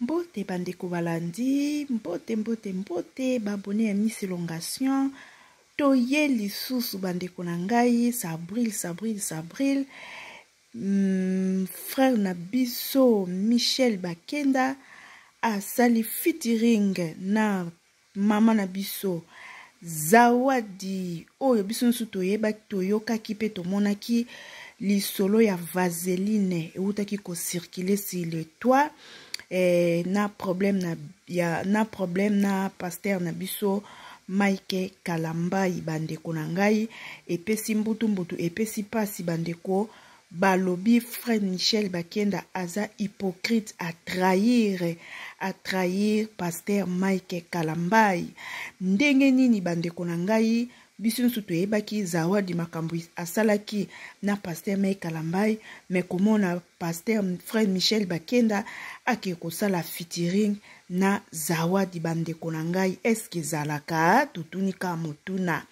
Mbote bandeko balandi, mbote, babone ya Miss Elongation. Toye lisusu bandeko na ngai, Sabril. Frère na biso Michel Bakenda asali featuring na mama na biso Zawadi oyo biso nsu toyeba toyokaki pe tomonaki lisolo ya vaseline eutaki ko circuler sur le toit na problème na pasteur na biso Mike Kalambai bandeko na ngai epesi mbutu epesi pasi bandeko balobi frère Michel Bakenda aza hypocrite à trahir pasteur Mike Kalambai ndenge nini bandeko na ngai biso nsu toyebaki Zawadi makambo asalaki na pasteur Mike Kalambai mais komona pasteur frère Michel Bakenda ake kosala featuring na Zawadi bandeko na ngai eske zalaka tutunika motuna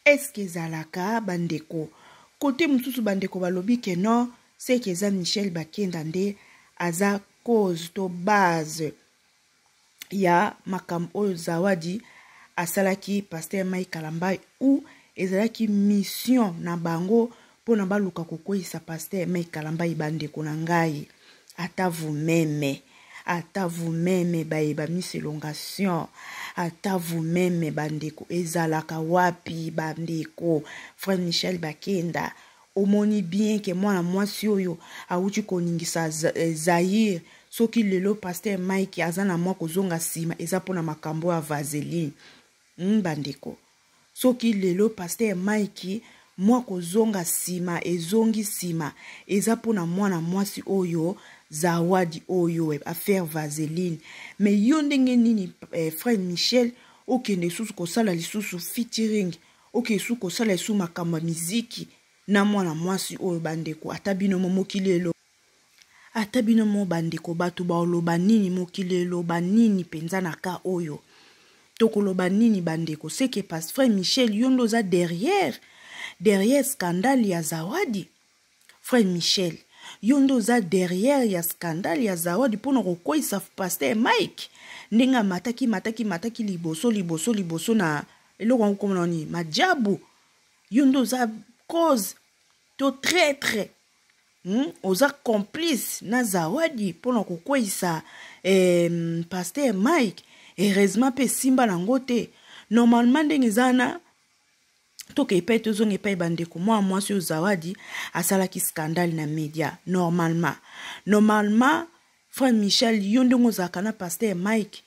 eske zalaka bandeko côté mususu bandeko balobi ke non c'est que za Michel Bakenda nde aza cause to base ya makambo oyo Zawadi asalaki pasteur Mike Kalambai ou ezalaki mission na bango pona baluka kokoisa pasteur Mike Kalambai bandeko na ngai ata vous-même baeba Miss Elongation ata vous-même bandeko ezalaka wapi bandeko frère Michel Bakenda omoni bien ke mwana mwasi oyo awuti koningisa Zaire soki lelo pasteur Mike azana mwa kozonga sima eza pona makambo ya vaseline bandeko soki lelo pasteur Mike mwa kozonga sima ezongi sima eza pona mwana mwasi oyo Zawadi oyo affaire vaseline mais yo ndenge nini frère Michel okende susu kosala lisusu featuring su kosala lisusu makambo miziki na mwana mwasi oyo bandeko atabino mokilelo atabino mo bandeko batu baoloba nini mokilelo banini penza na ka oyo tokoloba nini bandeko c'est que pas frère Michel yondo za derrière scandale ya Zawadi frère Michel yondo za derrière ya scandale ya Zawadi pono kokoisa pasteur Mike ndinga mataki liboso na eloko ngoko ni majabu yondo za cause to traître oza complice na Zawadi pono kokoisa pasteur Mike heureusement pe simba nango te normalement ndenge zana toke epai tozonga epai bandeko mwasi Zawadi asalaki scandale na media normalement frère Michel yondongo zaka na pasteur Mike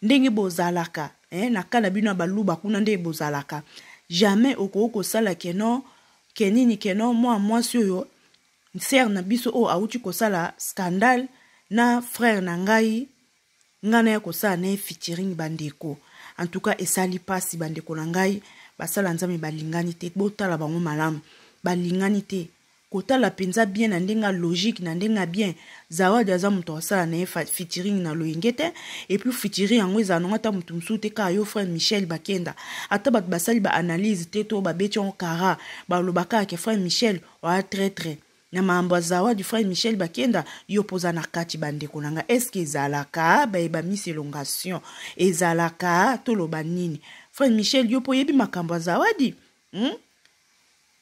ndenge bozalaka na kala bino baluba kuna ndenge bozalaka jamais okoko sala keno kenini keno mwasi oyo sœur na biso o auti kosala scandale na frère na ngai ngana ya kosala na featuring bandeko en tout cas esali pasi bandeko na ngai basala nzambe balingani te botala bango malamu balingani te kotala penza bien na ndenga logique na ndenga bien Zawadi aza muto asala na featuring na loyengete et puis featuring yango ezanonga ta mutu musu te ka yo frère Michel Bakenda ata bat basali ba analyse te to ba beti on kara ba lobaka ke frère Michel wa très na mambo Zawadi frère Michel Bakenda yo poza na kati bandeko nanga eske ezalaka ba Miss Elongation ezalaka to loba nini frère Michel yo po yebi makambo Zawadi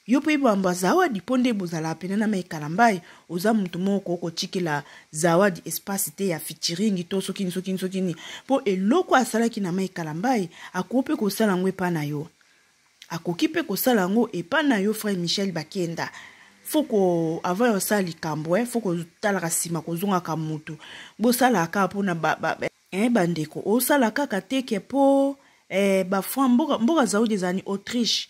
yo po yebi makambo Zawadi ponde bozala pena na Mike Kalambai oza mutu moko ko tikela Zawadi espace te ya featuring to sokini po eloko asalaki na Mike Kalambai akope ko sala ngwe pa na yo akoki pe ko sala ngo epa na yo frère Michel Bakenda foko avant yo sali kambo foko talaka sima ko zonga ka mutu bo sala ka pona bandeko o sala kaka teke po ba fran mboka Zawadi zani Autriche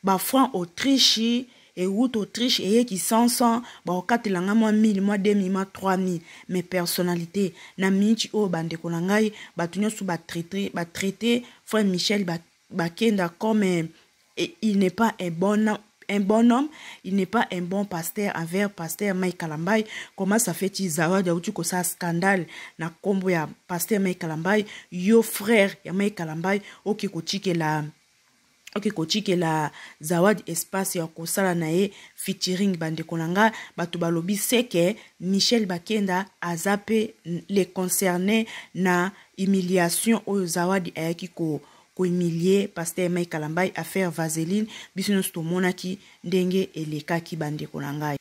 ba fran Autriche et route Autriche et qui sansan ba okatelanga mwa 1000 mwa 2000 mwa 3000 mais personnalité na minchi o bandeko na ngai batunyo su ba traiter frère Michel Bakenda comme il n'est pas un bon homme, il n'est pas un bon pasteur envers pasteur Mike Kalambai. Comment ça fait Zawadi auti ko sa scandale na kombo ya pasteur Mike Kalambai yo frère ya Mike Kalambai oki ko tike la Ok, kochike la Zawadi espace ya kosala na ye featuring bandeko na nga bato balobi seke Michel Bakenda azape les concernés na humiliation oyo Zawadi ayaki ko humilier Pasteur Mike Kalambai affaire Vaseline biso nyonso tomonaki ndenge elekaki bandeko na ngai.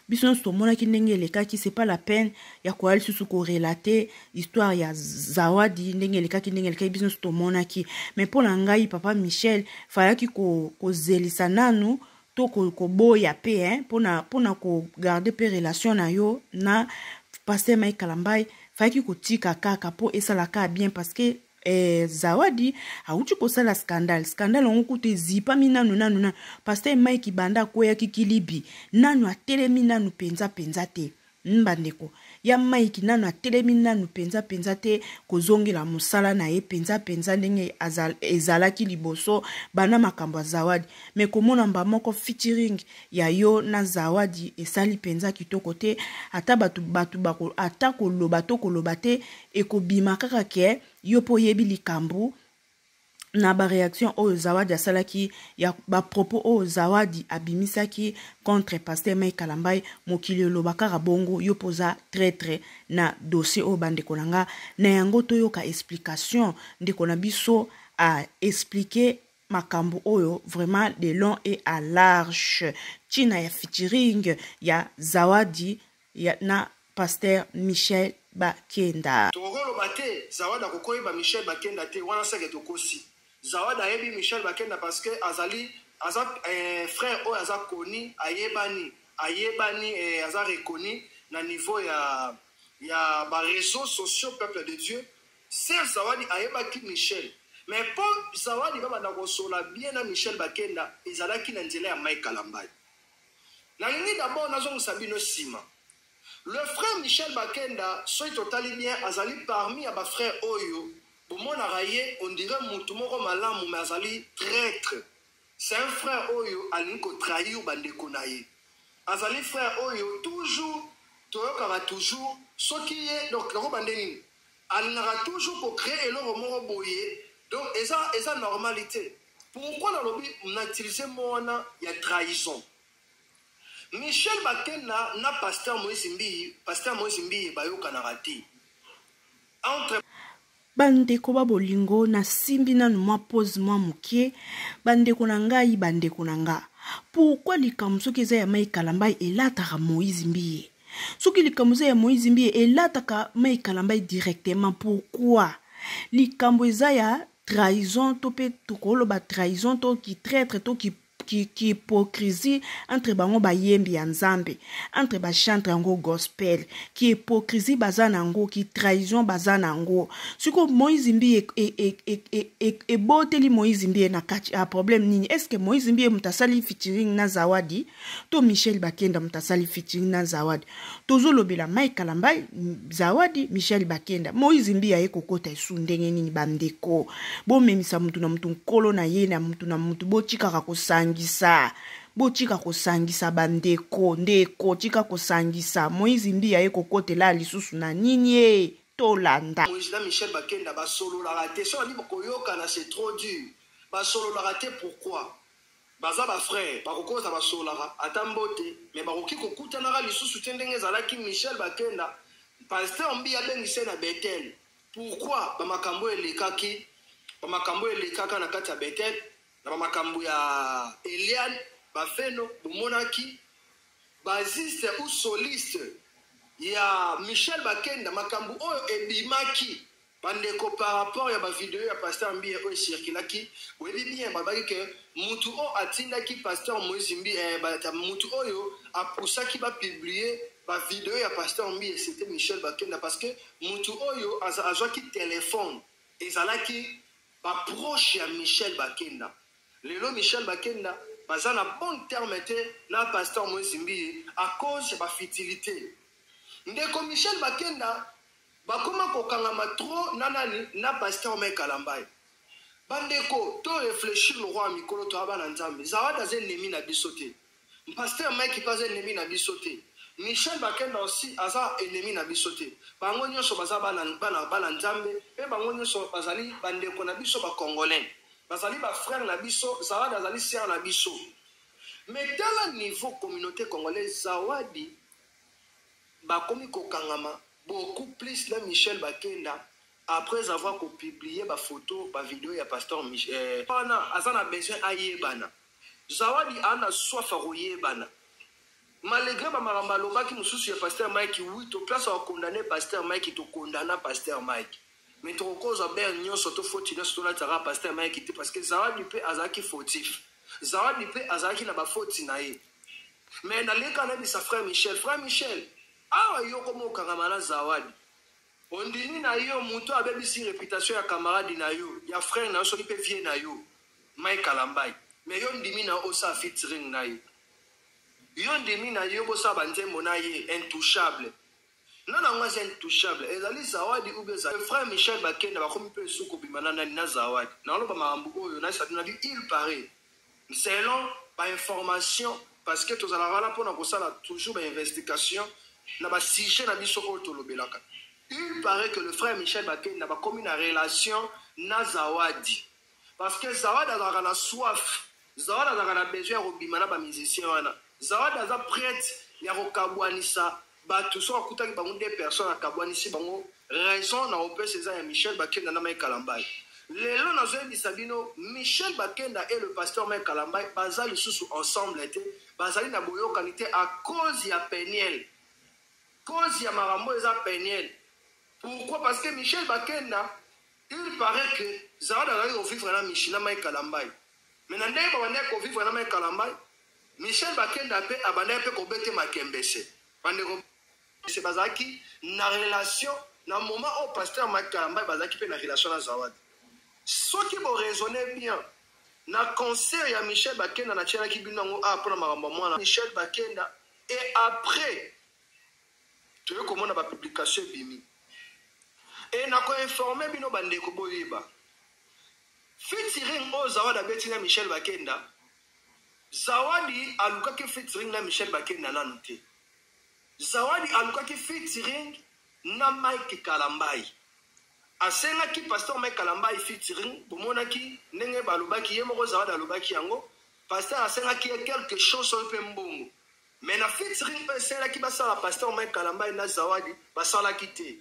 Biso nyonso tomonaki ndenge elekaki, c'est pas la peine ya koya lisusu korelate histoire ya Zawadi ndenge elekaki biso nyonso tomonaki. Mais mpo na ngai papa Michel falaki kozelisa nanu to koboya pe pona ko garder pe relation na yo na Pasteur Mike Kalambai falaki kotika kaka po esalaka bien parce que Zawadi auti kosala scandale ongo kute zipa nanu Pasteur Mike banda koya kikilibi nanu atelemi nanu penza te mbandeko ya Mike nanu atelemi nanu penza te kozongela musala na ye penza ndenge ezalaki liboso bana makambo ya Zawadi me komona mba moko featuring ya yo na Zawadi esali penza kitoko te ata batu bako ata koloba te ekobima kaka ke yo po yebi likambu na ba réaction o Zawadi asalaki ya ba propos o Zawadi abimisaki contre Pasteur Mike Kalambai mokili lobaka bongo yo poza traître na dossier o bandeko nanga na yango to yoka explication ndeko na biso a expliquer makambo oyo vraiment de long et à large tina ya featuring ya Zawadi ya na Pasteur Michel Bakenda. Togolo bate Zawadi akokoyeba Michel Bakenda te wana sake tokosi. Zawadi ayebi Michel Bakenda parce que frère oyo aza koni ayebani aza reconnu na niveau ya ba réseaux sociaux peuple de Dieu. C'est Zawadi ayebaki Michel. Mais pour Zawadi baba kosola bien na Michel Bakenda ezalaki na nzela ya Mike Kalambai. Na nini d'abord nazo sabino sima. Le frère Michel Bakenda, soit totalement bien, azali parmi à frère Oyo, pour mon araye, on dirait Moutoumoro Malam, mais azali traître. C'est un frère Oyo, alinko trahi ou bandekonaye. Azali frère Oyo, toujours, toyokara toujours, ce qui est, donc, le robandenin, alinara toujours pour créer le roman boye, donc, esa normalité. Pourquoi dans le lobby, on a utilisé mon il y a trahison. Michel Bakenda na Pasteur Moïse Mbi bayoka na rati. Entre bandeko babolingo na simbi nanu mwa pose mwa mukie bandeko na ngai bandeko na nga. Pourquoi likambo soki eza ya Mike Kalambai elataka Moïse Mbi? Soki likambo eza ya Moïse Mbi elataka Mike Kalambai directement, pourquoi? Likambo eza ya trahison to pe tokoloba trahison to ki traître to ki hypocrisie entre bango bayembi ya nzambe entre ba chantre yango gospel ki hypocrisie bazanango ki trahison bazanango siko Moïse Mbi e boteli Moïse Mbi na kati a problème nini? Est-ce que Moïse Mbi mutasali featuring na Zawadi to Michel Bakenda mutasali featuring na Zawadi tozolobela Mike Kalambai Zawadi Michel Bakenda Moïse Mbi aye kokota esu ndenge nini bandeko bomemisa mutu na mutu nkolo na ye na mutu bochikaka kosangisa bandeko ndeko tika kosangisa Moïse Mbi aye kokotela lisusu na nini tolanda Moïse na Michel Bakenda basolo la raté so ali bokoyoka na c'est trop dur basolo la raté pourquoi baza ba frère bakokoza basolo la atambote mais bakoki kokutana ga lisusu tendenge zalaki Michel Bakenda Pasteur Mbi abengise na Bethel pourquoi ba makambo elekaki na kati ya Bethel na makambo ya Eliane bafeno bumonaki basiste ou soliste ya Michel Bakenda makambo oyo ebimaki bandeko par rapport ya ba vidéo ya Pasteur Mbi oyo circulaki webi bien babaki ke mutu o atindaki Pasteur Moïse Mbi mutu oyo apusaki ba publier ba vidéo ya Pasteur Mbi c'était Michel Bakenda parce que mutu oyo azwaki téléphone ezalaki ba proche ya Michel Bakenda. Lelo Michel Bakenda baza na bon terme te na Pasteur Moïse Mbi à cause de la futilité. Ndeko Michel Bakenda bakoma kokangama trop nanani na Pasteur Mike Kalambai. Bandeko to réfléchir le roi mikolo to abana nzambe. Zawadi aze ennemi na bisote. Pasteur Mike pas ennemi na bisote. Michel Bakenda aussi aza ennemi na bisote. Bango nyonso baza bana nzambe pe bango nyonso bazali bandeko na biso ba congolais. bazali ba frère na biso, Zawadi azali sœur na biso. Mais dans le niveau communauté congolaise, Zawadi bakomi kokangama beaucoup plus na Michel Bakenda après avoir publié ba photo, ba vidéo ya pasteur Michel. Azana besoin ayebana. Zawadi ana soif ayebana. Malgré ba maramba lobaki mususu ya pasteur Mike, oui, to place à condamner pasteur Mike, to condamner pasteur Mike. Mais to cause ben nyonso to fautif to la tara pasteur Mike parce que Zawadi pe azaki fautif. Zawadi pe azaki na ba faute na ye. Mais na leka na sa frère Michel, awa yo komo kangamana Zawadi. Ondini na yo muto abebisi réputation ya camarade na yo, ya frère na yo soki pe vie na yo. Mike Kalambai. Mais yo ndimi na osa featuring na yo. Yo ndimi na yo bosa banzembo na ye intouchable. Non, moi c'est intouchable. Ezali Zawadi ou bien Zawadi. Le frère Michel Bakenda va comme peu sous Kobimana na Zawadi. Non, le Bamambugo, il paraît. Selon par information, parce que tous allons là pour nous toujours une investigation, na ba sujet na biso ko tolobelaka. Il paraît que le frère Michel Bakenda va comme une relation na Zawadi. Parce que Zawadi a la soif, Zawadi a la besoin de Bimana ba musicien wana. Zawadi a prête ya kokabwanisa. Tout ça, des personnes à Kabouanissi, raison na opé César et Michel Bakenda na Mike Kalambai. Les gens dans un Sabino, Michel Bakenda et le pasteur Mike Kalambai, Bazali sous ensemble était, Bazali na boyo qualité à cause ya Peniel. Cause ya Marambo et Peniel. Pourquoi? Parce que Michel Bakenda, il paraît que Zawadi a vivre na Michel Mike Kalambai. Maintenant, on a vivre na Mike Kalambai. Michel Bakenda peut abandonner un peu qu'on bête Makembese. C'est bazaki na relation na moment au pasteur Mike Kalambai bazaki pe na relation na Zawadi. Ce qui va raisonner bien na concert ya Michel Bakenda na tchela ki binango après maramba mwana Michel Bakenda et après tu veux comment na ba publication bimi et na ko informer bino bandeko boyiba featuring o Zawadi beti na Michel Bakenda Zawadi aluka ke featuring na Michel Bakenda na noté Zawadi aluka ki featuring na Mike Kalambai. Asenga ki pasteur Mike Kalambai featuring bomona ki nenge balubaki yemoko Zawadi alubaki yango pasteur asenga ki quelque chose sur pe mbongo. Mais na featuring asenga ki basala pasteur Mike Kalambai na Zawadi basala kité.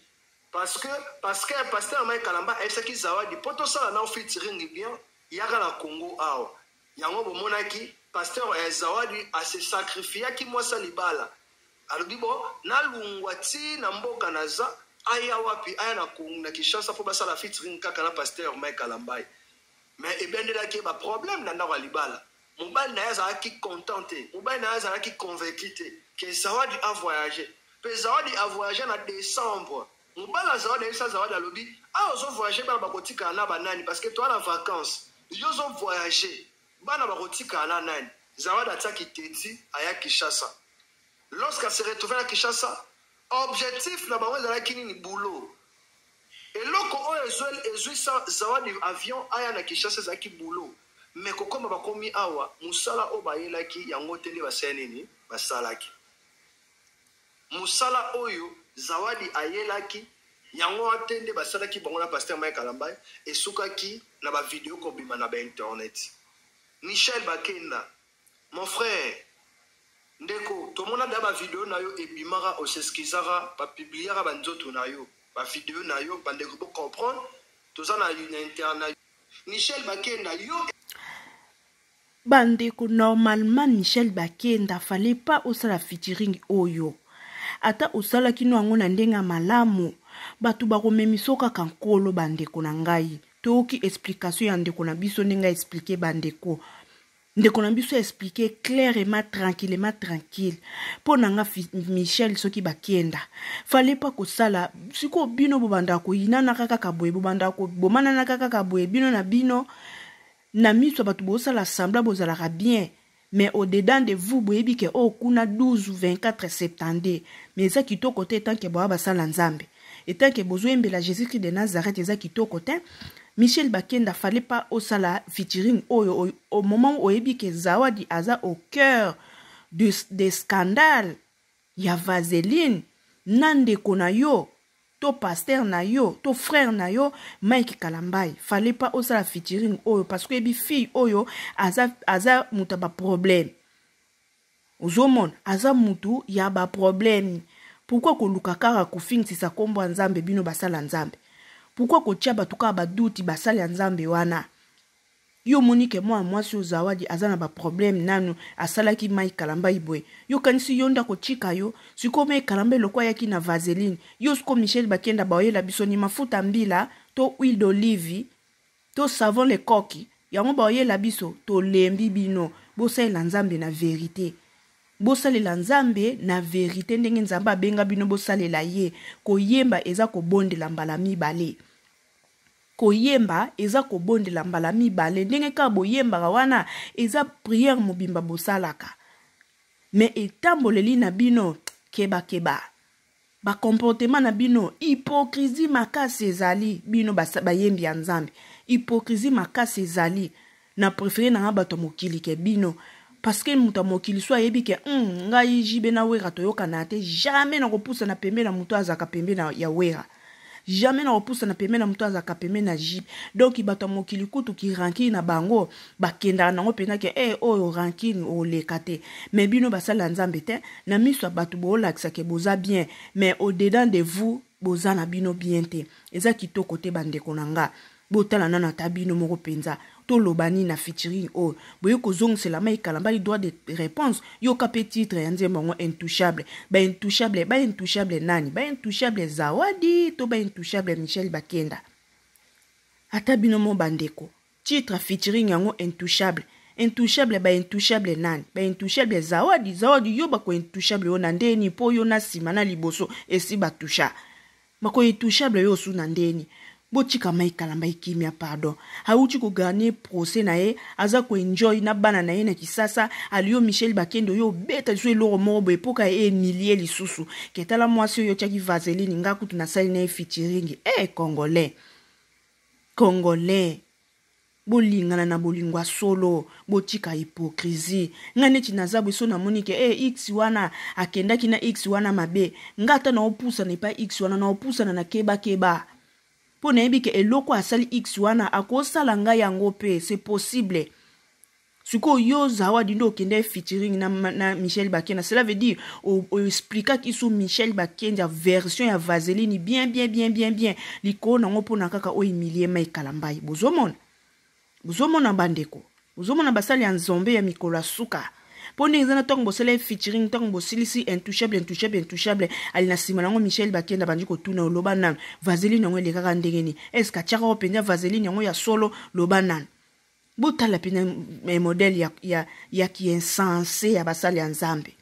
Parce que pasteur Mike Kalambai esa ki Zawadi poto sala na featuring bien yaka na Congo awa. Yango bomona ki pasteur Zawadi a se sacrifier ki moi salibala. Alors bon, na lungwati na mboka naza aya wapi aya na Kongo na Kinshasa po basala featuring kaka na pasteur Mike Kalambai. Mais ebendela ke ba problème na ndako libala. Mobali na yaza ki contenté, mobali na yaza ki convaincu que Zawadi a voyagé. Pe Zawadi a voyagé en décembre. Mobali Zawadi esa Zawadi alobi, ah ozo voyager bana bakotika na banani parce que toi la vacances. Yo zo voyager. Bana bakotika na nani. Zawadi ataki teti aya Kinshasa. Lorsqu'elle s'est retrouvée à Kinshasa, objectif là-bas, c'est ni boulot. Et lorsqu'on est Zawadi avion, aya na Kinshasa c'est qui boulot. Mais comme ba komi awa, musala obayela ki yango tele basenini basalaki. Musala oyo Zawadi ayela ki yango atende basalaki bango na pasteur Mike Kalambai et sukaki na ba vidéo ko bima na ba internet. Michel Bakenda, mon frère ndeko tomona da ba vidéo na yo ebimara oseskizara ba publiera ba nzoto na yo ba vidéo na yo bandeko pour comprendre toza na internet Michel Bakenda yo bandeko normalement Michel Bakenda fallait pas osala featuring oyo ata osala kino ango na ndenga malamu batu bakomemiso kaka nkolo bandeko na ngai toki explication ya ndeko na biso ndenga expliquer bandeko ndeko na biso expliquer clairement tranquille po nanga Michel soki Bakenda fallait pas ko sala siko bino bobanda ko inana kaka kaboye bobanda ko bomana na kaka kaboye bino na bino na miso batu bo sala sembla bozala bien mais au dedans de vous boyebi ke o kuna 12 ou 24 septembre mais ça kito côté tant que boa basala nzambe et tant que besoin de Jésus-Christ de Nazareth ça kito côté Michel Bakenda fallait pas au sala featuring au moment où oyebi ke Zawadi aza au cœur des scandales ya vaseline nande konayo to pasteur na yo, to frère na yo, Mike Kalambai. Fallait pas osa la featuring oyo, parce que bi fille oyo, aza muta ba problème. Ozomon, aza mutu, ya ba problème. Pourquoi ko lukakara ko fin si sa kombo nzambe bino basala nzambe? Pourquoi ko tia batuka ba douti basala nzambe wana? Yo monike moi si Zawadi azana ba problème nanu asala ki Mike Kalambai boy. Yo kanisi yonda ko chika yo, siko Mike Kalambai lokwa yaki na vaseline. Yo sko Michel Bakenda baoyela biso ni mafuta mbila, to huile d'olive, to savon le koki. Yango baoyela biso to lembi bino, bosala nzambe na vérité. Bosalela nzambe na vérité ndenge nzamba benga bino bosalela ye, ko yemba eza ko bondela mbala mibale. Koyemba eza ko bondela mbala mibale ndenge ka boyemba wana eza prière mobimba bosalaka. Mais etamboleli na bino keba ba comportement na bino hypocrisie makasi ezali bino bayembi ya nzambe. Hypocrisie makasi ezali na préféré na bato mokili ke bino. Parce que muta mokili so yebi ke ngai jibe na wera toyoka na te jamais na kopusa na pembe na muto azaka pembe na ya wera. Jamais na repusa na pembe na muto azaka pembe na jib. Donc ibato mokili kutu ki ranki na bango bakenda nango pena ke oyo ranki o lekate. Mais bino basala nzambe te na miso bato bo lakisa ke boza bien, mais au dedans de vous boza na bino bien te. Eza kitoko te bandeko nanga. Botala nana tabino moko penza. To lobani na featuring o. Boyo ko zong c'est la Mike Kalambai droit de réponse. Yo kapé titre yanze mongo intouchable. Ba intouchable nani? Ba intouchable Zawadi, to ba intouchable Michel Bakenda. Ata bino mo bandeko. Titre featuring yango intouchable. Intouchable ba intouchable nani? Ba intouchable Zawadi, Zawadi yo ba ko intouchable yo nandeni po yo na simana liboso esi batusha. Bako intouchable yo su nandeni. Bochika Mike Kalambai kimia pardon. Hauchi ko gagner procès na ye, aza ko enjoy na bana na ye na kisasa, alio Michel Bakendo yo beta so loro mobo epoka e millier lisusu. Ketala mwasi yo chaki vaseline nga kutu na sali na featuring. Congolais. Bolingana na bolingwa solo, bochika hypocrisie. Ngane nazabu so na monike X wana akenda kina X wana mabe. Ngata na opusa na pa X wana na opusa na keba. Po na yebi ke eloko asali X wana akosala nga yango pe, c'est possible. Suko yo Zawadi ndo kende featuring na Michel Bakenda, cela veut dire o explica ki sou Michel Bakenda version ya vaseline bien. Liko na ngo po na kaka o humilier Mike Kalambai. Bozomona bandeko. Bozomona basali ya nzombe ya mikolo suka. Pone ezana tong bosele featuring tong bosilisi intouchable alina sima nango Michel Bakenda bandi ko tuna loba nan vaseline yango le kaka ndengeni eska chaka openya vaseline yango ya solo loba nan botala pena modèle ya ki insensé ya basali ya nzambe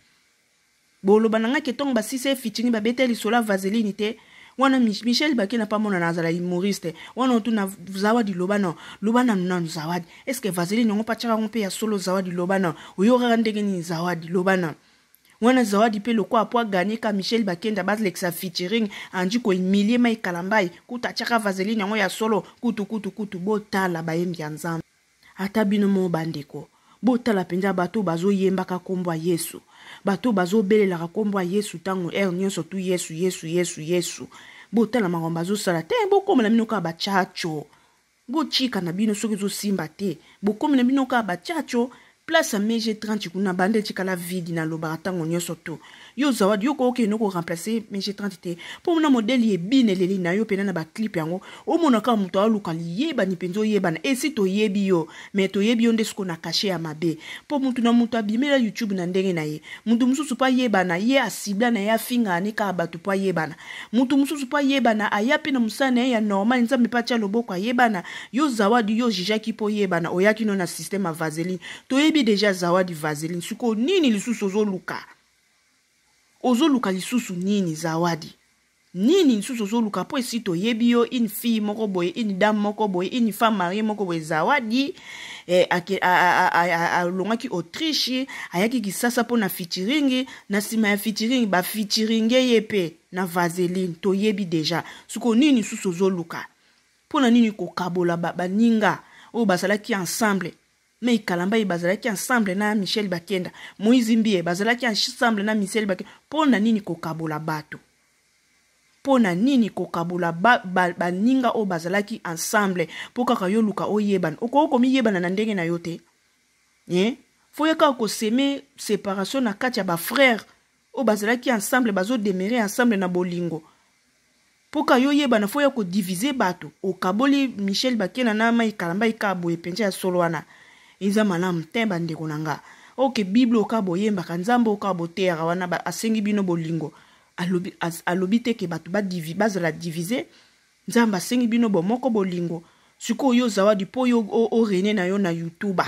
bo loba nanga ke tong basise featuring ba beteli sola vaseline te wana Michel Bakenda pa mona nazala humoriste wana tu na Zawadi lobana nan Zawadi est-ce que vaseline ngo pa chaka ngompe ya solo Zawadi lobana uyo ga ndengeni Zawadi lobana wana Zawadi pe lokwa apwa gagner ka Michel Bakenda bas lexa featuring andi ko humilier Mike Kalambai kuta chaka vaseline ngo ya solo kutu botala bayembi ya nzambe ata bino mo bandeko botala penja bato bazo yemba ka kombo Yesu bato bazo belela ka kombo Yesu tango nyonso tu Yesu botala makomba zo sala te bokoma na bino ka bachacho bochika na bino soki zo simba te bokoma na bino ka bachacho place à MG30 kuna bande chikala vide na loba tango nyonso tu yo Zawadi yo ko no ko remplacer MG30 te po mona modèle ye bineleli na yo pena na ba clip yango o mona ka muto aluka yeba ni penzo yeba na esi to yebi yo mais to yebi yo ndesko na caché ya mabe po mutu na mutu abimela YouTube na ndenge na ye mutu mususu pa yeba na ye asibla na ya finga ne ka batu pa yeba na mutu mususu pa yeba na ayapi na musana ya normal nzambe pa tia loboko yeba na yo Zawadi yo jijaki po yeba na oyaki no na système a vaseline to yebi déjà Zawadi vaseline suko nini lisusu ozoluka lisusu nini Zawadi nini lisusu ozoluka po esi to yebi yo une fille moko boye une dame moko boye une femme mariée moko boye Zawadi longaki Autriche ayaki kisasa po na featuring na sima ya featuring ba featuring yepe na vaseline to yebi déjà suko nini lisusu ozoluka po na nini ko kabola baninga o basalaki ensemble Mike Kalambai bazalaki ensemble na Michel Bakenda Moïse Mbie bazalaki ensemble na Michel Bakenda pona nini ko kabola bato pona nini kokabula baninga o bazalaki ensemble po kaka yo luka oyebana okomi yebana na ndenge na yo te foye kaka koseme séparation na kati ya bafrère o bazalaki ensemble bazodemere ensemble na bolingo po ka yo yebana foye kodivize bato okaboli Michel Bakenda na Mike Kalamba ikaboye penza ya solo wana eza malamu te bandeko na nga oke Bible okaboyembaka nzambe okaboteyaka wana asengi bino bolingo alobi te ke bato bazala divize nzambe asengi bino bomoko bolingo sikoyo yo zawadi po yo orene na yo na YouTube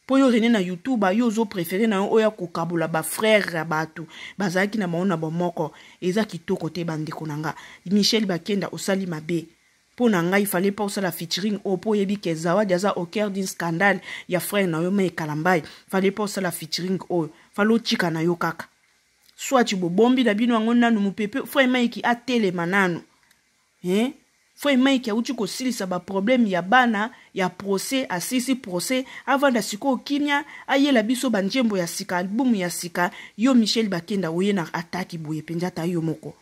po yo rene na YouTube yo zo préféré na yo oya kokabula ba frère ya bato bazalaki na maona bomoko eza kitoko te bandeko na nga Michel Bakenda osali mabe po na ngai fallait pas osala featuring po yebi ke zawadi aza au cœur d'un scandale ya frère na yo Mike Kalamba fallait pas osala featuring fallait chika na yo kaka soit bombi na bino ngo nanu mupepe frère Mike atelema nanu frère Mike auti ko silisa ba problème ya bana ya procès asisi procès avant da siko kimia ayela biso banjembo ya sika album ya sika yo Michel Bakenda oye na attaque boye penza ta yo moko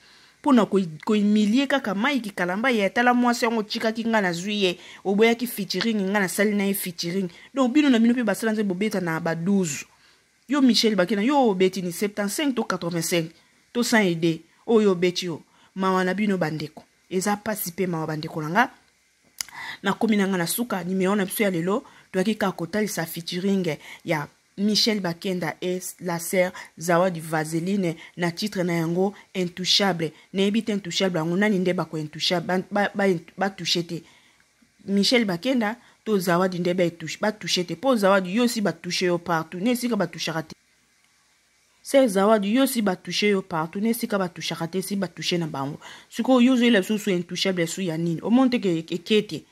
pona ko humilier kaka Mike Kalamba ya tala mwasi ngo chika kinga na zuye oboya ki featuring nga na sali na featuring donc bino na bino pe basala nze bobeta na ba 12 yo Michel Bakenda yo beti ni 75 to 85 to 100 ide oyo beti yo mawa na bino bandeko eza pasi pe mawa bandeko nanga na komi nanga na suka nimeona biso ya lelo toaki ka kotalisa featuring ya Michel Bakenda et la sœur Zawadi Vaseline na titre na yango Intouchable na ebite Intouchable yango nani nde bako Intouchable ba touchete Michel Bakenda to Zawadi nde ba touchete po Zawadi yo si ba toucher yo partout ne sika ba touchera te c'est Zawadi yo si ba toucher yo partout ne sika ba touchera te si ba toucher na bango siko yo zo ile so Intouchable so ya nini o monte ke ekete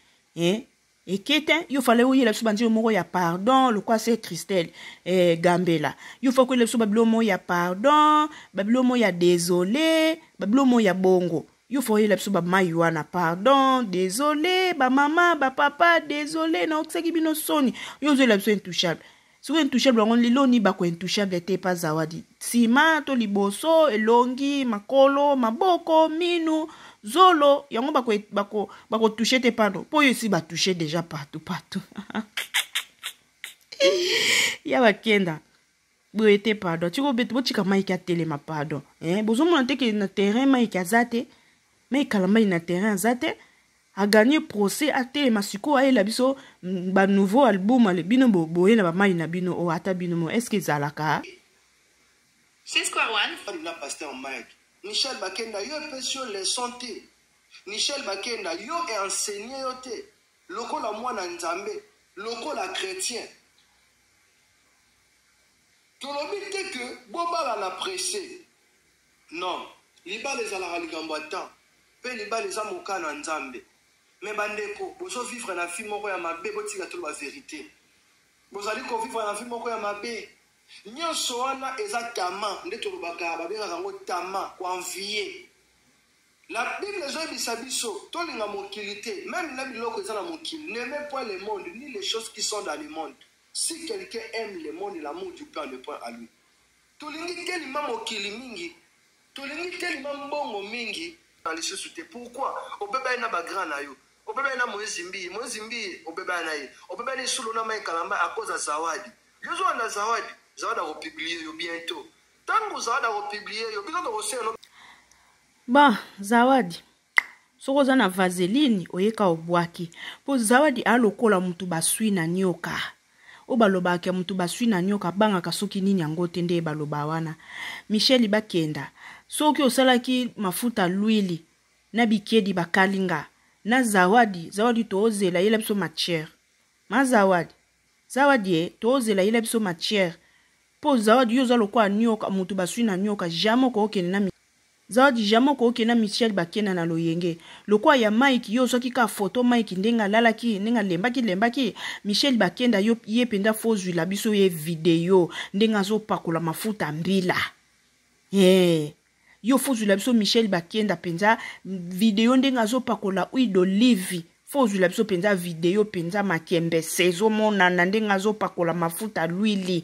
ekete yo fallait oye la so bandi moko ya pardon le quoi c'est Christelle Gambela yo faut que le so babilo mo ya pardon babilo mo ya désolé babilo mo ya bongo yo faut oye la so ba mayuana pardon désolé ba maman ba papa désolé na okseki bino soni yo zo la so Intouchable so Intouchable on lilo ni ba ko Intouchable te pas Zawadi sima to liboso elongi makolo maboko minu zolo yango bako toucher te pardon po yo si ba toucher déjà partout ya Bakenda bo ete pardon tiko beto chika Mike atelema pardon bozo mona te ke na terrain Mike azate Mike Kalamba na terrain azate a gagné procès atelema siko ayela biso ba nouveau album ale bino boye na ba mai na bino o ata bino mo est-ce que zalaka c'est square one na pasteur Mike Michel Bakenda yo pesio les santé Michel Bakenda yo et enseigné yo te lokola mwana nzambe lokola chrétien tolobi te que bobala na pressé non libala ezalaka likambo atan pe libala eza mokana nzambe mais bandeko bozo vivre na vie moko ya mabe botika tolo ba vérité bozali ko vivre na vie moko ya mabe nyonso wana eza tama nde tolobaka babengaka yango tama koenvier la Bible zoyebisa biso tolinga mokili te même na biloko eza na mokili n'aimez point le monde ni les choses qui sont dans le monde si quelqu'un aime le monde l'amour du Père ne point à lui tolingi telima mokili mingi tolingi telima mbongo mingi dans les choses te pourquoi obeba na bagrand na yo obeba na Moïse Mbi obeba na ye obeba ni solo na Mike Kalamba à cause de Zawadi yozo na Zawadi a publié bientôt. Tant que Zawadi a publié, ba Zawadi soko za na Vaseline oyeka obwaki po Zawadi alokola mutu baswi na nyoka o baloba ke mutu baswi na nyoka banga kasoki nini yango tende baloba wana Michel Bakenda soki osalaki mafuta l'huile na bikedi bakalinga na Zawadi to ozela yela biso matière ma Zawadi to ozela yela biso matière po Zawadi yo zalo kwa nyoka mutu baswi na nyoka jamo ko okena na Zawadi jamo ko okena Michel Bakenda na loyenge lokwa ya Mike yo soki ka photo Mike ndenga lalaki ndenga lembaki Michel Bakenda yo ye penda fozu la biso ye video ndenga zo pakola mafuta mbila yo fozu la biso Michel Bakenda penza video ndenga zo pakola huile d'olive fozu la biso penza video penza makembe sezo mona ndenga zo pakola mafuta l'huile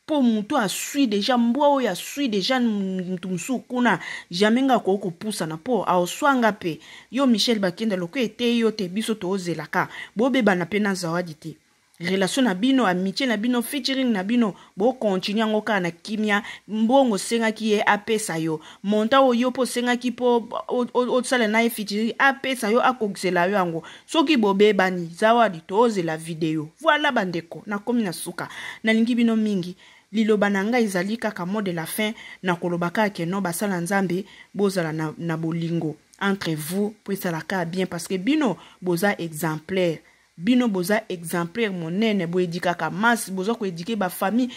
po mutu asui déjà mbwa oyo asui déjà mutu musu kuna jamais nga ko pusana po aoswanga pe yo Michel Bakenda loko ete yo te biso tozelaka bobeba na pe na zawadi te relation na bino amitié na bino featuring na bino bo continue ngoka na kimia mbongo senga ki e apesa yo monta oyo po senga ki po o sala na featuring apesa yo akokisela yo yango soki bobebani zawadi tozela video voilà bandeko na komi na suka na lingi bino mingi liloba na nga ezali kaka mot de la fin na kolobaka ke no basala nzambe bozala na bolingo entre vous po esalaka bien parce que bino boza exemplaire bino boza exemplaire monene bo edikaka mas boza ko edike ba famille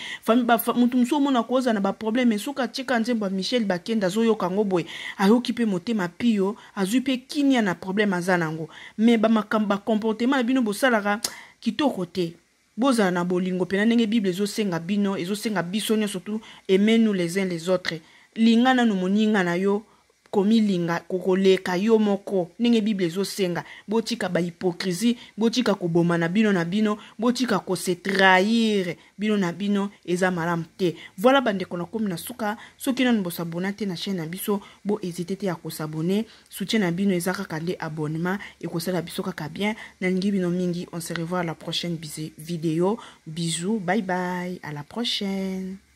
mutu muso mona koza na ba problème suka tika nzembo Michel Bakenda zo yokango boy ayoki pe motema pio azui pe kinia na problème azanango mais ba makamba comportement na bino bosalaka kitoko te bozala na bolingo pena ndenge Bible ezosenga bino ezosenga biso surtout aimez-nous les uns les autres lingana no moninga na yo komi linga kokoleka yo moko ndenge Bible ezosenga botika ba hypocrisie botika koboma na bino botika ko se trahir bino na bino eza malamu te voilà bandeko na komi na suka soki nanu bosabona te na chaîne na biso bo hésiter te ya kosabone soutien na bino eza kaka nde abonnement ekosala biso kaka bien na lingi bino mingi on se revoit à la prochaine vidéo bisous bye bye à la prochaine.